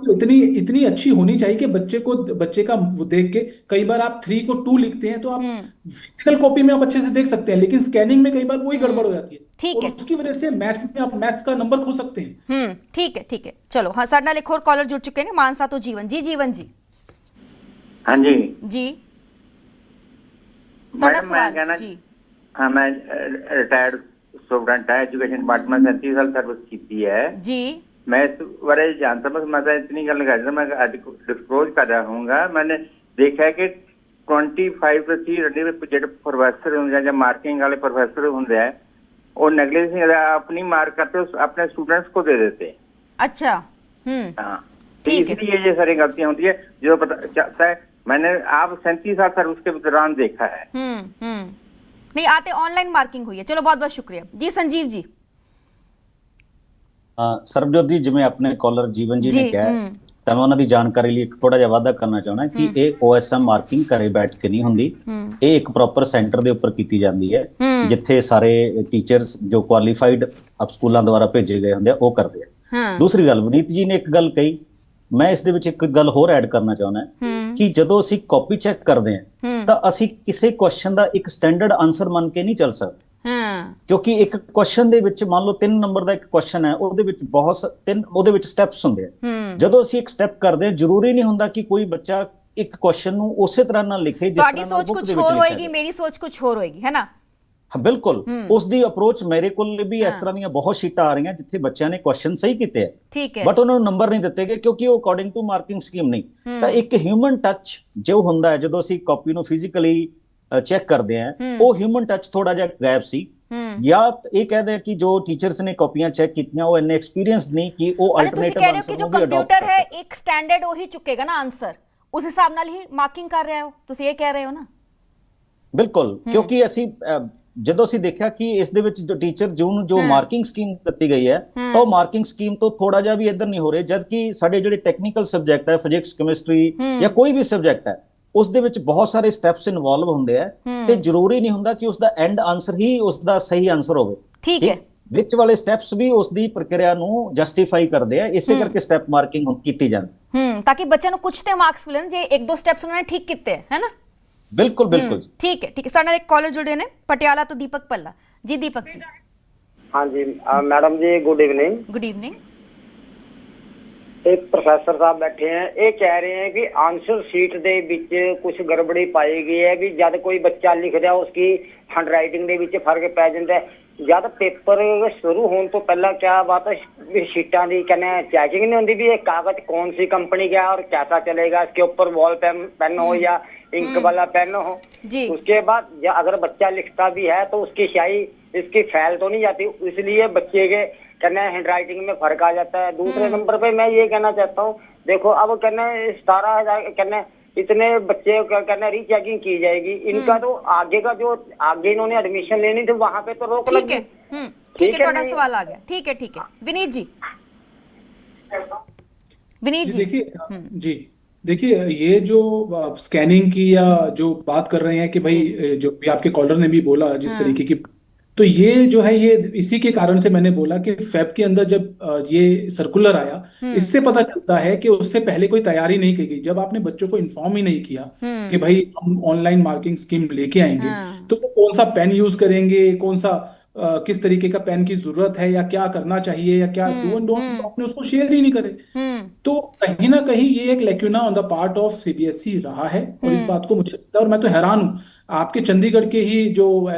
इतनी अच्छी होनी चाहिए कि बच्चे का वो देख के, कई बार आप 3 को 2 लिखते हैं तो आप फिजिकल कॉपी में आप अच्छे से देख सकते हैं, लेकिन स्कैनिंग में कई बार वही गड़बड़ हो जाती है। ठीक है, उसकी वजह से मैथ्स में आप मैथ्स का नंबर खो सकते हैं। ठीक है। चलो, हाँ, साथ नाल एक और कॉलर जुड़ चुके हैं, मानसा तो जीवन जी। जीवन जी, हाँ जी मैडम, मैं कहना जी, हाँ, मैं रिटायर्ड स्टूडेंट है, एजुकेशन डिपार्टमेंट 37 साल सर्विस की है जी। मैं इस बारे जानता हूँ, मैं इतनी गल कर मैं डिस्क्लोज कर रहा हूँ। मैंने देखा है कि 25% जो प्रोफेसर होंगे या मार्किंग वाले प्रोफेसर होंगे हैं वो नेगलेजेंस अपनी मार्क करते अपने स्टूडेंट्स को दे देते हैं। अच्छा, हाँ, इसलिए ये सारी गलतियां होती है जो पता चलता है। मैंने आप 37 साल सर्विस के दौरान देखा है। नहीं आते, ऑनलाइन मार्किंग हुई है। चलो, बहुत बहुत शुक्रिया जी। संजीव जी। ਸਰਬਜੋਤ ਜੀ, ਜਿਵੇਂ ਆਪਣੇ ਕਾਲਰ ਜੀਵਨ ਜੀ ਨੇ ਕਿਹਾ ਤਾਂ ਮੈਂ ਉਹਨਾਂ ਦੀ ਜਾਣਕਾਰੀ ਲਈ ਇੱਕ ਥੋੜਾ ਜਿਹਾ ਵਾਅਦਾ ਕਰਨਾ ਚਾਹੁੰਦਾ ਕਿ ਇਹ OSM ਮਾਰਕਿੰਗ ਘਰੇ ਬੈਠ ਕੇ ਨਹੀਂ ਹੁੰਦੀ। ਇਹ ਇੱਕ ਪ੍ਰੋਪਰ ਸੈਂਟਰ ਦੇ ਉੱਪਰ ਕੀਤੀ ਜਾਂਦੀ ਹੈ ਜਿੱਥੇ ਸਾਰੇ ਟੀਚਰਸ ਜੋ ਕੁਆਲੀਫਾਈਡ ਅਪ ਸਕੂਲਾਂ ਦੁਆਰਾ ਭੇਜੇ ਗਏ ਹੁੰਦੇ ਆ ਉਹ ਕਰਦੇ ਆ। ਦੂਸਰੀ ਗੱਲ, ਵਨੀਤ ਜੀ ਨੇ ਇੱਕ ਗੱਲ ਕਹੀ, ਮੈਂ ਇਸ ਦੇ ਵਿੱਚ ਇੱਕ ਗੱਲ ਹੋਰ ਐਡ ਕਰਨਾ ਚਾਹੁੰਦਾ ਕਿ ਜਦੋਂ ਅਸੀਂ ਕਾਪੀ ਚੈੱਕ ਕਰਦੇ ਹਾਂ ਤਾਂ ਅਸੀਂ ਕਿਸੇ ਕੁਐਸਚਨ ਦਾ ਇੱਕ ਸਟੈਂਡਰਡ ਆਨਸਰ ਮੰਨ ਕੇ ਨਹੀਂ ਚੱਲ ਸਕਦੇ। ਕਿਉਂਕਿ ਇੱਕ ਕੁਐਸਚਨ ਦੇ ਵਿੱਚ ਮੰਨ ਲਓ 3 ਨੰਬਰ ਦਾ ਇੱਕ ਕੁਐਸਚਨ ਹੈ, ਉਹਦੇ ਵਿੱਚ ਉਹਦੇ ਵਿੱਚ ਸਟੈਪਸ ਹੁੰਦੇ ਆ। ਜਦੋਂ ਅਸੀਂ ਇੱਕ ਸਟੈਪ ਕਰਦੇ ਹਾਂ, ਜ਼ਰੂਰੀ ਨਹੀਂ ਹੁੰਦਾ ਕਿ ਕੋਈ ਬੱਚਾ ਇੱਕ ਕੁਐਸਚਨ ਨੂੰ ਉਸੇ ਤਰ੍ਹਾਂ ਨਾਲ ਲਿਖੇ ਜਿਸ ਤਰ੍ਹਾਂ ਤੁਹਾਡੀ ਸੋਚ ਕੁਝ ਹੋਰ ਹੋਏਗੀ, ਮੇਰੀ ਸੋਚ ਕੁਝ ਹੋਰ ਹੋਏਗੀ, ਹੈ ਨਾ? ਹਾਂ, ਬਿਲਕੁਲ। ਉਸ ਦੀ ਅਪਰੋਚ ਮੇਰੇ ਕੋਲ ਵੀ ਇਸ ਤਰ੍ਹਾਂ ਦੀਆਂ ਬਹੁਤ ਸ਼ੀਟਾਂ ਆ ਰਹੀਆਂ ਜਿੱਥੇ ਬੱਚਿਆਂ ਨੇ ਕੁਐਸਚਨ ਸਹੀ ਕੀਤੇ ਆ, ਬਟ ਉਹਨਾਂ ਨੂੰ ਨੰਬਰ ਨਹੀਂ ਦਿੱਤੇ ਗਏ ਕਿਉਂਕਿ ਉਹ ਅਕੋਰਡਿੰਗ ਟੂ ਮਾਰਕਿੰਗ ਸਕੀਮ ਨਹੀਂ। ਤਾਂ ਇੱਕ ਹਿਊਮਨ ਟੱਚ ਜੋ ਹੁੰਦਾ ਹੈ ਜਦੋਂ ਅਸੀਂ ਕਾਪੀ ਨੂੰ ਫਿਜ਼ੀਕਲੀ ਚੈੱਕ ਕਰਦੇ ਆ, ਉਹ ਹਿਊਮਨ ਟੱਚ ਥੋੜਾ ਜਿਹਾ ਗੈਪ ਸੀ। या ਇਹ ਕਹਦੇ ਕਿ ਜੋ ਟੀਚਰਸ ਨੇ ਕਾਪੀਆਂ ਚੈੱਕ ਕੀਤੀਆਂ ਉਹ ਇੰਨੇ ਐਕਸਪੀਰੀਅੰਸਡ ਨਹੀਂ ਕਿ ਉਹ ਅਲਟਰਨੇਟਿਵ ਆਨਸਰ ਜੋ ਕੰਪਿਊਟਰ ਹੈ ਇੱਕ ਸਟੈਂਡਰਡ ਉਹੀ ਚੁੱਕੇਗਾ ਨਾ ਆਨਸਰ, ਉਸ ਹਿਸਾਬ ਨਾਲ ਹੀ ਮਾਰਕਿੰਗ ਕਰ ਰਿਹਾ ਹੋ, ਤੁਸੀਂ ਇਹ ਕਹਿ ਰਹੇ ਹੋ ਨਾ? ਬਿਲਕੁਲ, ਕਿਉਂਕਿ ਅਸੀਂ ਜਦੋਂ ਅਸੀਂ ਦੇਖਿਆ ਕਿ ਇਸ ਦੇ ਵਿੱਚ ਜੋ ਟੀਚਰ ਜੋ ਮਾਰਕਿੰਗ ਸਕੀਮ ਦਿੱਤੀ ਗਈ ਹੈ ਤਾਂ ਉਹ ਮਾਰਕਿੰਗ ਸਕੀਮ ਤੋਂ ਥੋੜਾ ਜਿਹਾ ਵੀ ਇੱਧਰ ਨਹੀਂ ਹੋ ਰਹੇ, ਜਦ ਕਿ ਸਾਡੇ ਜਿਹੜੇ ਟੈਕਨੀਕਲ ਸਬਜੈਕਟ ਹੈ, ਫਿਜ਼ਿਕਸ, ਕੈਮਿਸਟਰੀ ਜਾਂ ਕੋਈ ਵੀ ਸਬਜੈਕਟ ਹੈ, ਉਸ ਦੇ ਵਿੱਚ ਬਹੁਤ ਸਾਰੇ ਸਟੈਪਸ ਇਨਵੋਲਵ ਹੁੰਦੇ ਆ ਤੇ ਜ਼ਰੂਰੀ ਨਹੀਂ ਹੁੰਦਾ ਕਿ ਉਸ ਦਾ ਐਂਡ ਆਨਸਰ ਹੀ ਉਸ ਦਾ ਸਹੀ ਆਨਸਰ ਹੋਵੇ। ਠੀਕ ਹੈ, ਵਿੱਚ ਵਾਲੇ ਸਟੈਪਸ ਵੀ ਉਸ ਦੀ ਪ੍ਰਕਿਰਿਆ ਨੂੰ ਜਸਟੀਫਾਈ ਕਰਦੇ ਆ, ਇਸੇ ਕਰਕੇ ਸਟੈਪ ਮਾਰਕਿੰਗ ਕੀਤੀ ਜਾਂਦੀ ਤਾਂ ਕਿ ਬੱਚਿਆਂ ਨੂੰ ਕੁਝ ਤੇ ਮਾਰਕਸ ਮਿਲਣ ਜੇ 1-2 ਸਟੈਪਸ ਉਹਨਾਂ ਨੇ ਠੀਕ ਕੀਤੇ ਹੈ ਨਾ? ਬਿਲਕੁਲ ਬਿਲकुल। ਠੀਕ ਹੈ, ਸਾਡੇ ਨਾਲ ਇੱਕ ਕਾਲਰ ਜੁੜੇ ਨੇ ਪਟਿਆਲਾ ਤੋਂ, ਦੀਪਕ ਪੱਲਾ ਜੀ। ਦੀਪਕ ਜੀ। ਹਾਂਜੀ ਮੈਡਮ ਜੀ, ਗੁੱਡ ਇਵਨਿੰਗ। Good evening. एक प्रोफेसर साहब बैठे हैं, ये कह रहे हैं कि आंसर शीट ਦੇ ਵਿੱਚ ਕੁਝ ਗੜਬੜੀ ਪਾਈ ਗਈ ਹੈ ਵੀ ਜਦ ਕੋਈ ਬੱਚਾ ਲਿਖਦਾ ਉਸकी हैंडराइटिंग ਦੇ ਵਿੱਚ ਫਰਕ ਪੈ ਜਾਂਦਾ ਹੈ। ਜਦ पेपर शुरू होने तो पहला क्या बात है शीटा की कहने चेकिंग नहीं होती भी ये कागज कौन सी कंपनी का और कैसा चलेगा, इसके ऊपर वॉल पेन हो या इंक वाला पेन हो जी। उसके बाद अगर बच्चा लिखता भी है तो उसकी स्याही इसकी फैल तो नहीं जाती, इसलिए बच्चे के कहना हैंड राइटिंग में फर्क आ जाता है। दूसरे नंबर पे मैं ये कहना चाहता हूँ, देखो अब कहना 17,000 कहना इतने बच्चे कहना रीचेकिंग की जाएगी, इनका तो आगे का जो आगे इन्होंने एडमिशन लेनी थी वहां पे तो रोक ठीक लगी। है। ठीक है, थोड़ा सवाल आ गया। ठीक है विनीत जी। विनीत जी देखिए जी, देखिए ये जो स्कैनिंग की या जो बात कर रहे हैं कि भाई जो भी आपके कॉलर ने भी बोला जिस तरीके की, तो ये जो है ये इसी के कारण से मैंने बोला कि फेब के अंदर जब ये सर्कुलर आया इससे पता चलता है कि उससे पहले कोई तैयारी नहीं की गई। जब आपने बच्चों को इन्फॉर्म ही नहीं किया कि भाई हम ऑनलाइन मार्किंग स्कीम लेके आएंगे, तो वो कौन सा पेन यूज करेंगे, कौन सा किस तरीके का पेन की जरूरत है या क्या करना चाहिए या क्या डू एंड डोंट, तो आपने उसको शेयर ही नहीं करे। तो कहीं ना कहीं ये एक lacuna on the part of CBSE रहा है, और इस बात को मुझे लगता है, और मैं तो हैरान हूँ आपके चंडीगढ़ के ही जो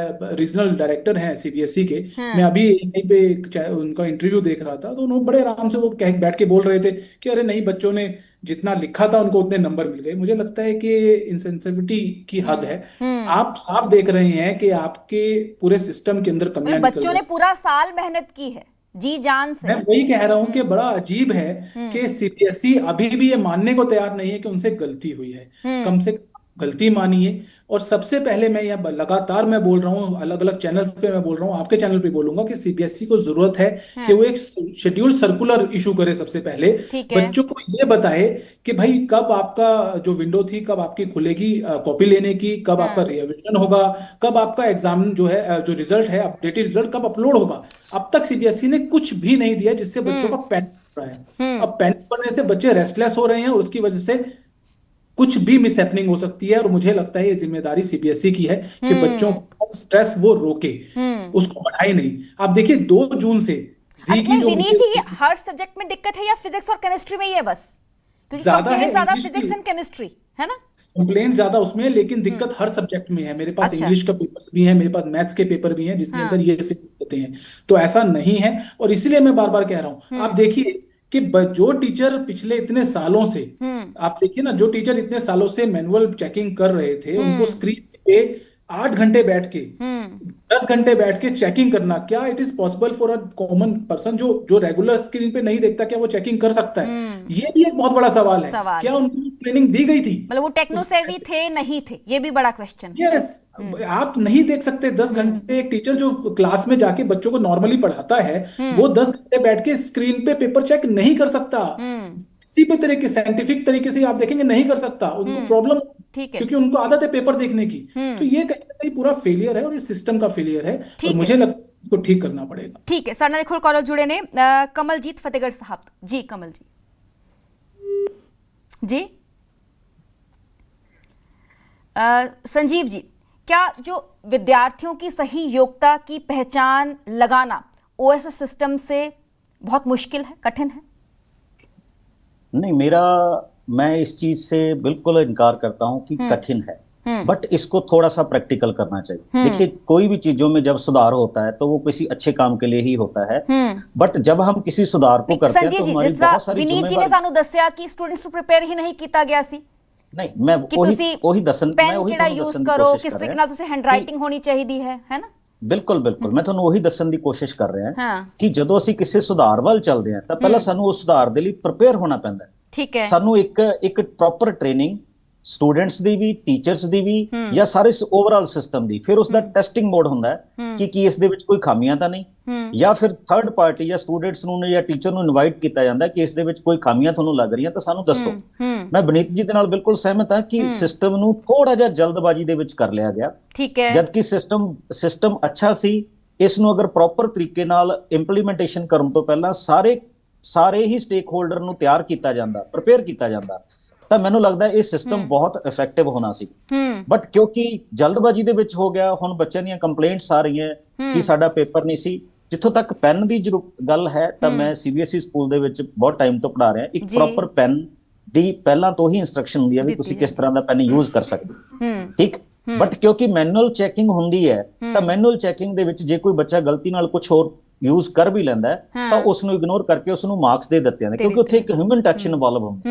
रीजनल डायरेक्टर हैं सीबीएसई के, मैं अभी यहीं पे उनका इंटरव्यू देख रहा था, तो उन्होंने बड़े आराम से वो बैठ के बोल रहे थे कि अरे नहीं, बच्चों ने जितना लिखा था उनको उतने नंबर मिल गए। मुझे लगता है कि इंसेंसिटिविटी की हद है। आप साफ देख रहे हैं कि आपके पूरे सिस्टम के अंदर कमियां निकल बच्चों ने पूरा साल मेहनत की है जी जान से। मैं वही कह रहा हूं कि बड़ा अजीब है कि सीबीएसई अभी भी ये मानने को तैयार नहीं है कि उनसे गलती हुई है। कम से कम गलती मानिए। और सबसे पहले मैं यह लगातार मैं बोल रहा हूँ, अलग अलग चैनल्स पे मैं बोल रहा हूँ, आपके चैनल पे बोलूंगा कि सीबीएसई को जरूरत है कि वो एक शेड्यूल सर्कुलर इशू करे। सबसे पहले बच्चों को ये बताए कि भाई कब आपका जो विंडो थी कब आपकी खुलेगी कॉपी लेने की, कब आपका रिविजन होगा, कब आपका एग्जाम जो है जो रिजल्ट है अपडेटेड रिजल्ट कब अपलोड होगा। अब तक सीबीएसई ने कुछ भी नहीं दिया जिससे बच्चों का पैनिक हो रहा है। अब पैनिक करने से बच्चे रेस्टलेस हो रहे हैं और उसकी वजह से कुछ भी मिस हैपनिंग हो सकती है। और मुझे लगता है ये जिम्मेदारी सीबीएसई की है कि बच्चों को स्ट्रेस वो रोके, उसको बढ़ाए नहीं। आप देखिए 2 जून से जी की जो विनीत जी, ये हर सब्जेक्ट में दिक्कत है या फिजिक्स और केमिस्ट्री में ही है बस? ज्यादा है ज्यादा फिजिक्स एंड केमिस्ट्री है ना, कंप्लेंट ज्यादा उसमें है, लेकिन दिक्कत हर सब्जेक्ट में है। मेरे पास इंग्लिश का पेपर्स भी है, मेरे पास मैथ्स के पेपर भी हैं जिसके अंदर ये दिक्कतें हैं। तो ऐसा नहीं है, और इसलिए मैं बार बार कह रहा हूं, आप देखिए कि जो टीचर पिछले इतने सालों से, आप देखिए ना, जो टीचर इतने सालों से मैनुअल चेकिंग कर रहे थे, उनको स्क्रीन पे 8 घंटे बैठ के 10 घंटे बैठ के चेकिंग करना, क्या it is possible for a common person जो रेगुलर स्क्रीन पे नहीं देखता, क्या वो चेकिंग कर सकता है? ये भी एक बहुत बड़ा सवाल है। क्या उनको ट्रेनिंग दी गई थी? मतलब वो टेक्नो सेवी थे नहीं थे, ये भी बड़ा क्वेश्चन। यस, आप नहीं देख सकते 10 घंटे। एक टीचर जो क्लास में जाके बच्चों को नॉर्मली पढ़ाता है वो 10 घंटे बैठ के स्क्रीन पे पेपर चेक नहीं कर सकता। किसी भी तरीके साइंटिफिक तरीके से आप देखेंगे नहीं कर सकता, उनको प्रॉब्लम, क्योंकि उनको आदत है पेपर देखने की। तो ये कहीं ना कहीं पूरा फेलियर है और इस सिस्टम का फेलियर है, और मुझे लगता है इसको ठीक करना पड़ेगा। ठीक है सर, ने देखो कॉलर जुड़े ने कमलजीत फतेहगढ़ साहब जी। कमल जी संजीव जी, क्या जो विद्यार्थियों की सही योग्यता की पहचान लगाना ओएसएस सिस्टम से बहुत मुश्किल है, कठिन है? नहीं, मैं इस चीज से बिल्कुल इनकार करता हूं कि कठिन है, बट इसको थोड़ा सा प्रैक्टिकल करना चाहिए। देखिए, कोई भी चीजों में जब सुधार होता है तो वो किसी अच्छे काम के लिए ही होता है, बट जब हम किसी सुधार को करते हैं तो हमारी बहुत सारी विनीत जी ने सानू दस्या कि स्टूडेंट्स ਨੂੰ प्रिपेयर ही नहीं किया गया सी। नहीं, मैं वही दसन यूज करो, किस तरीके ਨਾਲ ਤੁਸੀਂ ਹੈਂਡਰਾਈਟਿੰਗ ਹੋਣੀ ਚਾਹੀਦੀ ਹੈ ਨਾ। ਬਿਲਕੁਲ ਮੈਂ ਤੁਹਾਨੂੰ ਉਹੀ ਦੱਸਣ ਦੀ ਕੋਸ਼ਿਸ਼ ਕਰ ਰਿਹਾ ਹਾਂ ਕਿ ਜਦੋਂ ਅਸੀਂ ਕਿਸੇ ਸੁਧਾਰ ਵੱਲ ਚੱਲਦੇ ਹਾਂ ਤਾਂ ਪਹਿਲਾਂ ਸਾਨੂੰ ਉਸ ਸੁਧਾਰ ਦੇ ਲਈ ਪ੍ਰਿਪੇਅਰ ਹੋਣਾ ਪੈਂਦਾ ਹੈ। ਠੀਕ ਹੈ, ਸਾਨੂੰ ਇੱਕ ਪ੍ਰੋਪਰ ਟ੍ਰੇਨਿੰਗ स्टूडेंट्स ਦੀ ਵੀ, ਟੀਚਰਸ ਦੀ ਵੀ, ਜਾਂ ਸਾਰੇ ਓਵਰਆਲ ਸਿਸਟਮ ਦੀ। ਫਿਰ ਉਸ ਦਾ ਟੈਸਟਿੰਗ ਮੋਡ ਹੁੰਦਾ ਹੈ ਕਿ ਇਸ ਦੇ ਵਿੱਚ ਕੋਈ ਖਾਮੀਆਂ ਤਾਂ ਨਹੀਂ, ਜਾਂ ਫਿਰ ਥਰਡ ਪਾਰਟੀ ਜਾਂ ਸਟੂਡੈਂਟਸ ਨੂੰ ਜਾਂ ਟੀਚਰ ਨੂੰ ਇਨਵਾਈਟ ਕੀਤਾ ਜਾਂਦਾ ਕਿ ਇਸ ਦੇ ਵਿੱਚ ਕੋਈ ਖਾਮੀਆਂ ਤੁਹਾਨੂੰ ਲੱਗ ਰਹੀਆਂ ਤਾਂ ਸਾਨੂੰ ਦੱਸੋ। ਮੈਂ ਬਨੀਤ ਜੀ ਦੇ ਨਾਲ ਬਿਲਕੁਲ ਸਹਿਮਤ ਹਾਂ ਕਿ ਸਿਸਟਮ ਨੂੰ ਥੋੜਾ ਜਿਹਾ ਜਲਦਬਾਜ਼ੀ ਦੇ ਵਿੱਚ ਕਰ ਲਿਆ ਗਿਆ। ਠੀਕ ਹੈ, ਜਦਕਿ ਸਿਸਟਮ ਅੱਛਾ ਸੀ। ਇਸ ਨੂੰ ਅਗਰ ਪ੍ਰੋਪਰ ਤਰੀਕੇ ਨਾਲ ਇੰਪਲੀਮੈਂਟੇਸ਼ਨ ਕਰਨ ਤੋਂ ਪਹਿਲਾਂ ਸਾਰੇ ਹੀ ਸਟੇਕ ਹੋਲਡਰ ਨੂੰ ਤਿਆਰ ਕੀਤਾ ਜਾਂਦਾ, ਪ੍ਰਿਪੇਅਰ ਕੀਤਾ ਜਾਂਦਾ, ਤਾਂ ਮੈਨੂੰ ਲੱਗਦਾ ਇਹ ਸਿਸਟਮ ਬਹੁਤ ਇਫੈਕਟਿਵ ਹੋਣਾ ਸੀ। ਬਟ ਕਿਉਂਕਿ ਜਲਦਬਾਜ਼ੀ ਦੇ ਵਿੱਚ ਹੋ ਗਿਆ, ਹੁਣ ਬੱਚਿਆਂ ਦੀਆਂ ਕੰਪਲੇਂਟਸ ਆ ਰਹੀਆਂ ਕਿ ਸਾਡਾ ਪੇਪਰ ਨਹੀਂ ਸੀ। ਜਿੱਥੋਂ ਤੱਕ ਪੈਨ ਦੀ ਗੱਲ ਹੈ ਤਾਂ ਮੈਂ ਸੀਬੀਐਸਈ ਸਕੂਲ ਦੇ ਵਿੱਚ ਬਹੁਤ ਟਾਈਮ ਤੋਂ ਪੜ੍ਹਾ ਰਿਹਾ। ਇੱਕ ਪ੍ਰੋਪਰ ਪੈਨ ਦੀ ਪਹਿਲਾਂ ਤੋਂ ਹੀ ਇੰਸਟਰਕਸ਼ਨ ਹੁੰਦੀ ਹੈ ਵੀ ਤੁਸੀਂ ਕਿਸ ਤਰ੍ਹਾਂ ਦਾ ਪੈਨ ਯੂਜ਼ ਕਰ ਸਕਦੇ, ਠੀਕ। ਬਟ ਕਿਉਂਕਿ ਮੈਨੂਅਲ ਚੈਕਿੰਗ ਹੁੰਦੀ ਹੈ ਤਾਂ ਮੈਨੂਅਲ ਚੈਕਿੰਗ ਦੇ ਵਿੱਚ ਜੇ ਕੋਈ ਬੱਚਾ ਗਲਤੀ ਨਾਲ ਕੁਝ ਹੋਰ ਯੂਜ਼ ਕਰ ਵੀ ਲੈਂਦਾ ਹੈ ਤਾਂ ਉਸ ਨੂੰ ਇਗਨੋਰ ਕਰਕੇ ਉਸ ਨੂੰ ਮਾਰਕਸ ਦੇ ਦਿੱਤੇ ਜਾਂਦੇ, ਕਿਉਂਕਿ ਉੱਥੇ ਇੱਕ ਹਿਊਮਨ ਟੱਚ ਇਨਵੋਲਵ ਹੁੰਦਾ।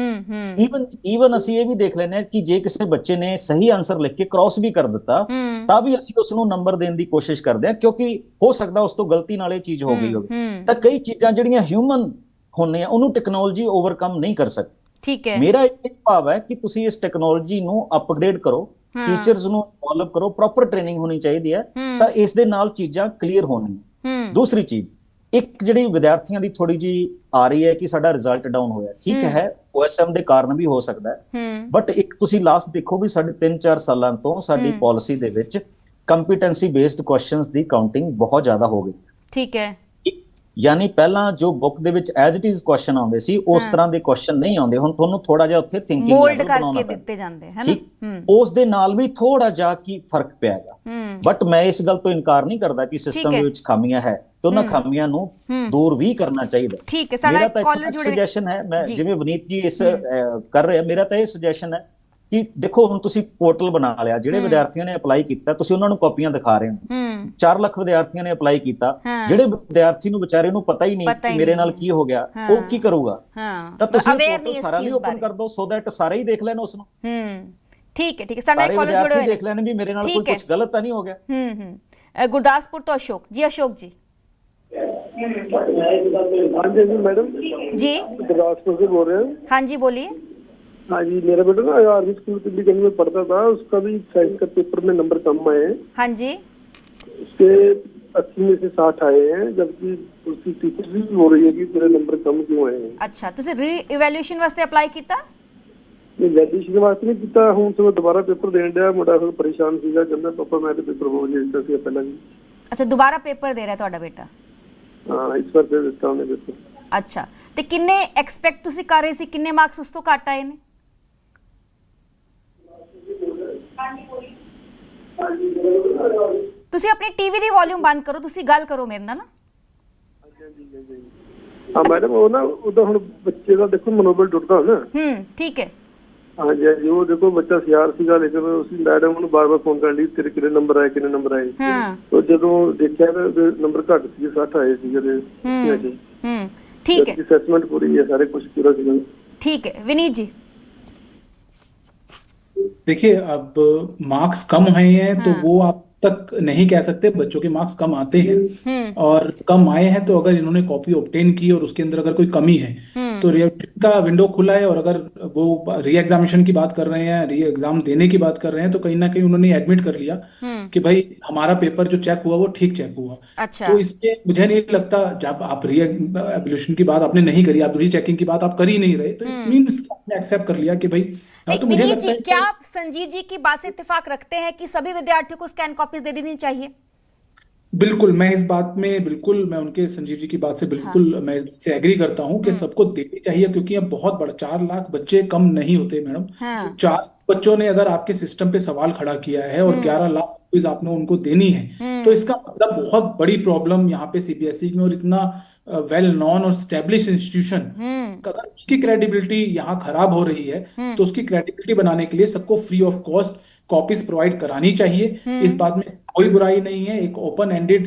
ਈਵਨ ਅਸੀਂ ਇਹ ਵੀ ਦੇਖ ਲੈਂਦੇ ਹਾਂ ਕਿ ਜੇ ਕਿਸੇ ਬੱਚੇ ਨੇ ਸਹੀ ਆਨਸਰ ਲਿਖ ਕੇ ਕ੍ਰਾਸ ਵੀ ਕਰ ਦਿੱਤਾ ਤਾਂ ਵੀ ਅਸੀਂ ਉਸ ਨੂੰ ਨੰਬਰ ਦੇਣ ਦੀ ਕੋਸ਼ਿਸ਼ ਕਰਦੇ ਹਾਂ, ਕਿਉਂਕਿ ਹੋ ਸਕਦਾ ਉਸ ਤੋਂ ਗਲਤੀ ਨਾਲ ਇਹ ਚੀਜ਼ ਹੋ ਗਈ ਹੋਵੇ। ਤਾਂ ਕਈ ਚੀਜ਼ਾਂ ਜਿਹੜੀਆਂ ਹਿਊਮਨ ਹੁੰਦੀਆਂ ਉਹਨੂੰ ਟੈਕਨੋਲੋਜੀ ਓਵਰਕਮ ਨਹੀਂ ਕਰ ਸਕਦੀ। ਠੀਕ ਹੈ, ਮੇਰਾ ਇਹ ਭਾਵ ਹੈ ਕਿ ਤੁਸੀਂ ਇਸ ਟੈਕਨੋਲੋਜੀ ਨੂੰ ਅਪਗ੍ਰੇਡ ਕਰੋ, ਟੀਚਰਸ ਨੂੰ ਇਨਵੋਲਵ ਕਰੋ, ਪ੍ਰੋਪਰ ਟ੍ਰੇਨਿੰਗ ਹੋਣੀ ਚਾਹੀਦੀ ਹੈ ਤਾਂ ਇਸ ਦੇ ਨਾਲ ਚੀਜ਼ਾਂ ਕਲੀਅਰ ਹੋਣਗੀਆਂ। ਦੂਸਰੀ ਚੀਜ਼, ਇੱਕ ਜਿਹੜੀ ਵਿਦਿਆਰਥੀਆਂ ਦੀ ਥੋੜੀ ਜੀ ਆ ਰਹੀ ਹੈ ਕਿ ਸਾਡਾ ਰਿਜ਼ਲਟ ਡਾਊਨ ਹੋਇਆ, ਠੀਕ ਹੈ, OSM ਦੇ ਕਾਰਨ ਵੀ ਹੋ ਸਕਦਾ ਹੈ, ਬਟ ਇੱਕ ਤੁਸੀਂ ਲਾਸਟ ਦੇਖੋ ਵੀ ਸਾਡੇ 3-4 ਸਾਲਾਂ ਤੋਂ ਸਾਡੀ ਪਾਲਿਸੀ ਦੇ ਵਿੱਚ ਕੰਪੀਟੈਂਸੀ ਬੇਸਡ ਕੁਐਸਚਨਸ ਦੀ ਕਾਊਂਟਿੰਗ ਬਹੁਤ ਜ਼ਿਆਦਾ ਹੋ ਗਈ। ਠੀਕ ਹੈ, ਯਾਨੀ ਪਹਿਲਾਂ ਜੋ ਬੁੱਕ ਦੇ ਵਿੱਚ ਐਜ਼ ਇਟ ਇਜ਼ ਕੁਐਸਚਨ ਆਉਂਦੇ ਸੀ ਉਸ ਤਰ੍ਹਾਂ ਦੇ ਕੁਐਸਚਨ ਨਹੀਂ ਆਉਂਦੇ, ਹੁਣ ਤੁਹਾਨੂੰ ਥੋੜਾ ਜਿਹਾ ਉੱਥੇ ਥਿੰਕਿੰਗ ਮੋਲਡ ਕਰਕੇ ਦਿੱਤੇ ਜਾਂਦੇ ਹੈ ਨਾ। ਉਸ ਦੇ ਨਾਲ ਵੀ ਥੋੜਾ ਜਿਹਾ ਕੀ ਫਰਕ ਪਿਆਗਾ, ਬਟ ਮੈਂ ਇਸ ਗੱਲ ਤੋਂ ਇਨਕਾਰ ਨਹੀਂ ਕਰਦਾ ਕਿ ਸਿਸਟਮ ਦੇ ਵਿੱਚ ਖਾਮੀਆਂ ਹੈ ਤੇ ਉਹਨਾਂ ਖਾਮੀਆਂ ਨੂੰ ਦੂਰ ਵੀ ਕਰਨਾ ਚਾਹੀਦਾ। ਠੀਕ ਹੈ, ਸਾਡਾ ਕਾਲਰ ਜੁੜੇ ਸੁਜੈਸ਼ਨ ਹੈ, ਮੈਂ ਜਿਵੇਂ ਵਨੀਤ ਜੀ ਇਸ ਕਰ ਰਹੇ, ਮੇਰਾ ਤਾਂ ਇਹ ਸੁਜੈਸ਼ਨ ਹੈ ਕਿ ਦੇਖੋ ਹੁਣ ਤੁਸੀਂ ਪੋਰਟਲ ਬਣਾ ਲਿਆ, ਜਿਹੜੇ ਵਿਦਿਆਰਥੀਆਂ ਨੇ ਅਪਲਾਈ ਕੀਤਾ ਤੁਸੀਂ ਉਹਨਾਂ ਨੂੰ ਕਾਪੀਆਂ ਦਿਖਾ ਰਹੇ ਹੋ, 4 ਲੱਖ ਵਿਦਿਆਰਥੀਆਂ ਨੇ ਅਪਲਾਈ ਕੀਤਾ, ਜਿਹੜੇ ਵਿਦਿਆਰਥੀ ਨੂੰ ਵਿਚਾਰੇ ਨੂੰ ਪਤਾ ਹੀ ਨਹੀਂ ਕਿ ਮੇਰੇ ਨਾਲ ਕੀ ਹੋ ਗਿਆ, ਉਹ ਕੀ ਕਰੂਗਾ? ਤਾਂ ਤੁਸੀਂ ਪੋਰਟਲ ਸਾਰਾ ਵੀ ਓਪਨ ਕਰ ਦਿਓ ਸੋ ਦੈਟ ਸਾਰੇ ਹੀ ਦੇਖ ਲੈਣ ਉਸ ਨੂੰ। ਠੀਕ ਹੈ, ਠੀਕ ਹੈ, ਸਾਡਾ ਕਾਲਰ ਜੁੜੇ ਹੋਏ ਦੇਖ ਲੈਣ ਵੀ ਮੇਰੇ ਨਾਲ ਕੋਈ ਕੁਝ ਗਲਤ ਤਾਂ ਨਹੀਂ ਹੋ ਗਿਆ। ਗੁਰਦਾਸਪੁਰ ਤੋਂ ਅਸ਼ੋਕ ਜੀ, ਅਸ਼ੋਕ ਜੀ। हाँ जी मैडम जी, गुरदासपुर से बोल रहे हैं। हाँ जी बोलिए। हाँ जी, मेरा बेटा ना आर्मी स्कूल दिल्ली में पढ़ता था, उसका भी साइंस का पेपर में नंबर कम आए हैं। हाँ जी, उसके 80 में से 60 आए हैं, जबकि उसकी टीचर भी बोल रही है कि तेरे नंबर कम क्यों आए हैं। अच्छा, तुसी री इवैल्यूएशन वास्ते अप्लाई कीता? वैल्यूएशन वास्ते नहीं कीता, हूं तो दोबारा पेपर देण दिया, मुंडा परेशान सीगा, कहंदा पापा मैं तो पेपर हो जिसका सी पहला भी। अच्छा, दोबारा पेपर दे रहा है ਤੁਹਾਡਾ ਬੇਟਾ? हाँ, इस बार दे देता हूं पेपर। अच्छा, ਤੇ ਕਿੰਨੇ ਐਕਸਪੈਕਟ ਤੁਸੀਂ ਕਰ ਰਹੇ ਸੀ, ਕਿੰਨੇ ਮਾਰਕਸ ਉਸ ਤੋਂ ਘੱਟ ਆਏ ਨੇ? ਤੁਸੀਂ ਆਪਣੀ ਟੀਵੀ ਦੀ ਵੋਲਿਊਮ ਬੰਦ ਕਰੋ, ਤੁਸੀਂ ਗੱਲ ਕਰੋ ਮੇਰੇ ਨਾਲ ਨਾ। हाँ मैडम, वो ना ਉਹਦਾ ਹੁਣ ਬੱਚੇ ਦਾ ਦੇਖੋ ਮਨੋਬਲ ਟੁੱਟਦਾ ਨਾ। ਠੀਕ ਹੈ। हाँ जी, हाँ जी, वो देखो बच्चा सियार सीगा, लेकिन उसी मैडम ਨੂੰ ਬਾਰ-ਬਾਰ ਫੋਨ ਕਰਨ ਲਈ ਤੇਰੇ ਕਿੰਨੇ ਨੰਬਰ ਆਏ, ਕਿੰਨੇ ਨੰਬਰ ਆਏ। तो ਜਦੋਂ ਦੇਖਿਆ ਤਾਂ ਨੰਬਰ ਘੱਟ ਸੀ, 60 ਆਏ ਸੀ ਜਿਹੜੇ। ठीक है, असेसमेंट पूरी है, सारे कुछ पूरा सीगा। ठीक है, विनीत जी। देखिए, अब मार्क्स कम आए हैं तो वो आप तक नहीं कह सकते, बच्चों के मार्क्स कम आते हैं और कम आए हैं तो अगर इन्होंने कॉपी ऑब्टेन की और उसके अंदर अगर कोई कमी है तो री का विंडो खुला है, और अगर वो री एग्जामिनेशन की बात कर रहे हैं, री एग्जाम देने की बात कर रहे हैं, तो कहीं ना कहीं उन्होंने एडमिट कर लिया कि भाई हमारा पेपर जो चेक हुआ वो ठीक चेक हुआ। अच्छा। तो इसलिए मुझे नहीं लगता, जब आप री एवल्यूशन की बात आपने नहीं करी, आप री चेकिंग की बात आप कर ही नहीं रहे, तो इट मींस आपने एक्सेप्ट कर लिया कि भाई। तो मुझे लगता है क्या आप संजीव जी की बात से इत्तेफाक रखते हैं कि सभी विद्यार्थियों को स्कैन कॉपीज दे देनी चाहिए? बिल्कुल, मैं इस बात में बिल्कुल, मैं उनके संजीव जी की बात से बिल्कुल मैं इससे एग्री करता हूं कि सबको देनी चाहिए, क्योंकि ये बहुत बड़ा 4 लाख बच्चे कम नहीं होते मैडम। 4 बच्चों ने अगर आपके सिस्टम पे सवाल खड़ा किया है और 11 लाख रुपीज आपने उनको देनी है, तो इसका मतलब बहुत बड़ी प्रॉब्लम यहाँ पे सीबीएसई में, और इतना वेल नॉन और स्टैब्लिश इंस्टीट्यूशन, अगर उसकी क्रेडिबिलिटी यहाँ खराब हो रही है तो उसकी क्रेडिबिलिटी बनाने के लिए सबको free of cost copies provide करानी चाहिए। इस बात में कोई बुराई नहीं है, एक ओपन एंडेड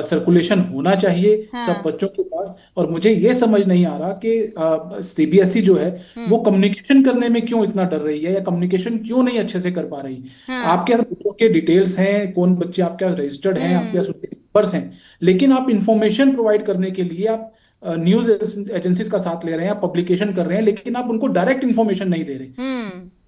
सर्कुलेशन होना चाहिए सब बच्चों के पास। और मुझे ये समझ नहीं आ रहा कि सीबीएसई जो है वो कम्युनिकेशन करने में क्यों इतना डर रही है, या कम्युनिकेशन क्यों नहीं अच्छे से कर पा रही। आपके पास बच्चों के डिटेल्स हैं, कौन बच्चे आपके पास रजिस्टर्ड हैं, आपके पास उनके नंबर्स हैं, लेकिन आप इंफॉर्मेशन प्रोवाइड करने के लिए आप न्यूज एजेंसीज का साथ ले रहे हैं, आप पब्लिकेशन कर रहे हैं, लेकिन आप उनको डायरेक्ट इंफॉर्मेशन नहीं दे रहे।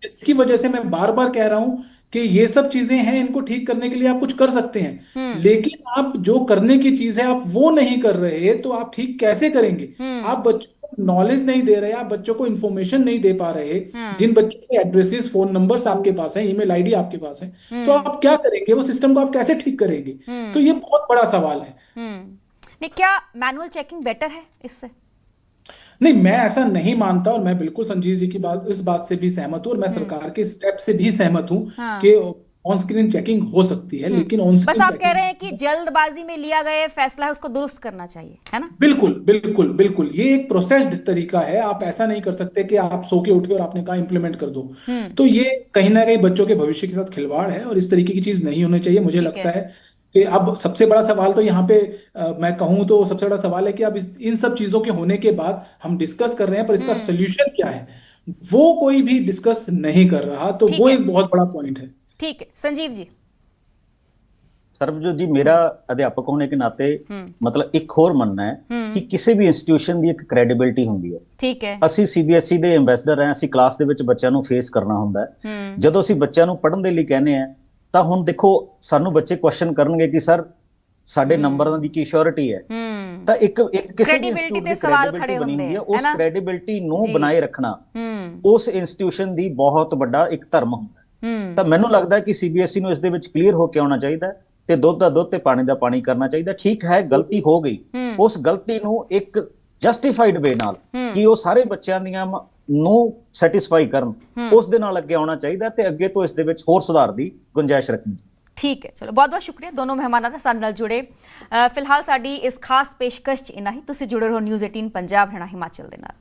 इसकी वजह से मैं बार बार कह रहा हूं कि ये सब चीजें हैं, इनको ठीक करने के लिए आप कुछ कर सकते हैं, लेकिन आप जो करने की चीज है आप वो नहीं कर रहे, तो आप ठीक कैसे करेंगे? आप बच्चों को नॉलेज नहीं दे रहे, आप बच्चों को इन्फॉर्मेशन नहीं दे पा रहे। जिन बच्चों के एड्रेसेस, फोन नंबर्स आपके पास है, ईमेल आईडी आपके पास है, तो आप क्या करेंगे? वो सिस्टम को आप कैसे ठीक करेंगे? तो ये बहुत बड़ा सवाल है। नहीं, क्या मैनुअल चेकिंग बेटर है इससे? नहीं, मैं ऐसा नहीं मानता, और मैं बिल्कुल संजीव जी की बात, इस बात से भी सहमत हूँ, और मैं सरकार के स्टेप से भी सहमत हूँ कि ऑन स्क्रीन चेकिंग हो सकती है, लेकिन ऑन स्क्रीन बस आप कह रहे हैं कि जल्दबाजी में लिया गया फैसला है, उसको दुरुस्त करना चाहिए, है ना? बिल्कुल बिल्कुल बिल्कुल, ये एक प्रोसेस्ड तरीका है। आप ऐसा नहीं कर सकते कि आप सो के उठे और आपने कहा इंप्लीमेंट कर दो। तो ये कहीं ना कहीं बच्चों के भविष्य के साथ खिलवाड़ है, और इस तरीके की चीज नहीं होनी चाहिए। मुझे लगता है कि अब सबसे बड़ा सवाल तो यहाँ पे मैं कहूँ तो सबसे बड़ा सवाल है कि अब इन सब चीजों के होने के बाद हम डिस्कस कर रहे हैं, पर इसका सोल्यूशन क्या है वो कोई भी डिस्कस नहीं कर रहा, तो वो एक बहुत बड़ा पॉइंट है। ठीक है संजीव जी। ਸਰਬਜੋਤ ਜੀ, ਮੇਰਾ ਅਧਿਆਪਕ ਹੋਣੇ ਦੇ ਨਾਤੇ ਮਤਲਬ ਇੱਕ ਹੋਰ ਮੰਨਣਾ ਹੈ ਕਿ ਕਿਸੇ ਵੀ ਇੰਸਟੀਟਿਊਸ਼ਨ ਦੀ ਇੱਕ ਕ੍ਰੈਡੀਬਿਲਿਟੀ ਹੁੰਦੀ ਹੈ। ਠੀਕ ਹੈ। ਅਸੀਂ ਸੀਬੀਐਸਈ ਦੇ ਐਮਬੈਸਡਰ ਹਾਂ, ਅਸੀਂ ਕਲਾਸ ਦੇ ਵਿੱਚ ਬੱਚਿਆਂ ਨੂੰ ਫੇਸ ਕਰਨਾ ਹੁੰਦਾ ਹੈ। ਜਦੋਂ ਅਸੀਂ ਬੱਚਿਆਂ ਨੂੰ ਪੜ੍ਹਨ ਦੇ ਲਈ ਕਹਿੰਦੇ ਆ ਤਾਂ ਹੁਣ ਦੇਖੋ ਸਾਨੂੰ ਬੱਚੇ ਕੁਐਸਚਨ ਕਰਨਗੇ ਕਿ ਸਰ ਸਾਡੇ ਨੰਬਰਾਂ ਦੀ ਕੀ ਸ਼ੋਰਿਟੀ ਹੈ, ਤਾਂ ਇੱਕ ਕਿਸੇ ਵੀ ਇੰਸਟੀਟਿਊਟ ਦੀ ਸਵਾਲ ਖੜੇ ਬਣੀ ਹੁੰਦੇ ਹੁੰਦੀ ਹੈ। ਆ ਉਸ ਕ੍ਰੈਡੀਬਿਲਿਟੀ ਨੂੰ ਬਣਾਏ ਰੱਖਣਾ ਉਸ ਇੰਸਟੀਟਿਊਸ਼ਨ ਦੀ ਬਹੁਤ ਵੱਡਾ ਇੱਕ ਧਰਮ ਹੁੰਦਾ। ਤਾਂ ਮੈਨੂੰ ਲੱਗਦਾ ਕਿ ਸੀਬੀਐਸਈ ਨੂੰ ਇਸ ਦੇ ਵਿੱਚ ਕਲੀਅਰ ਹੋ ਕੇ ਆਉਣਾ ਚਾਹੀਦਾ ਤੇ ਦੁੱਧ ਦਾ ਦੁੱਧ ਤੇ ਪਾਣੀ ਦਾ ਪਾਣੀ ਕਰਨਾ ਚਾਹੀਦਾ। ਠੀਕ ਹੈ, ਗਲਤੀ ਹੋ ਗਈ, ਉਸ ਗਲਤੀ ਨੂੰ ਇੱਕ ਜਸਟੀਫਾਈਡ ਵੇ ਨਾਲ ਕਿ ਉਹ ਸਾਰੇ ਬੱਚਿਆਂ ਦੀਆਂ ਨੂੰ ਸੈਟੀਸਫਾਈ ਕਰਨ, ਉਸ ਦੇ ਨਾਲ ਅੱਗੇ ਆਉਣਾ ਚਾਹੀਦਾ ਤੇ ਅੱਗੇ ਤੋਂ ਇਸ ਦੇ ਵਿੱਚ ਹੋਰ ਸੁਧਾਰ ਦੀ ਗੁੰਜਾਇਸ਼ ਰੱਖਣੀ। ਠੀਕ ਹੈ, ਚਲੋ ਬਹੁਤ ਬਹੁਤ ਸ਼ੁਕਰੀਆ ਦੋਨੋਂ ਮਹਿਮਾਨਾਂ ਦਾ ਸਾਡੇ ਨਾਲ ਜੁੜੇ। ਫਿਲਹਾਲ ਸਾਡੀ ਇਸ ਖਾਸ ਪੇਸ਼ਕਸ਼ 'ਚ ਇੰਨਾ ਹੀ। ਤੁਸੀਂ ਜੁੜੇ ਰਹੋ ਨਿਊਜ਼ 18 ਪੰਜਾਬ ਹਰਿਆਣਾ ਹਿਮਾਚਲ ਦੇ ਨਾਲ।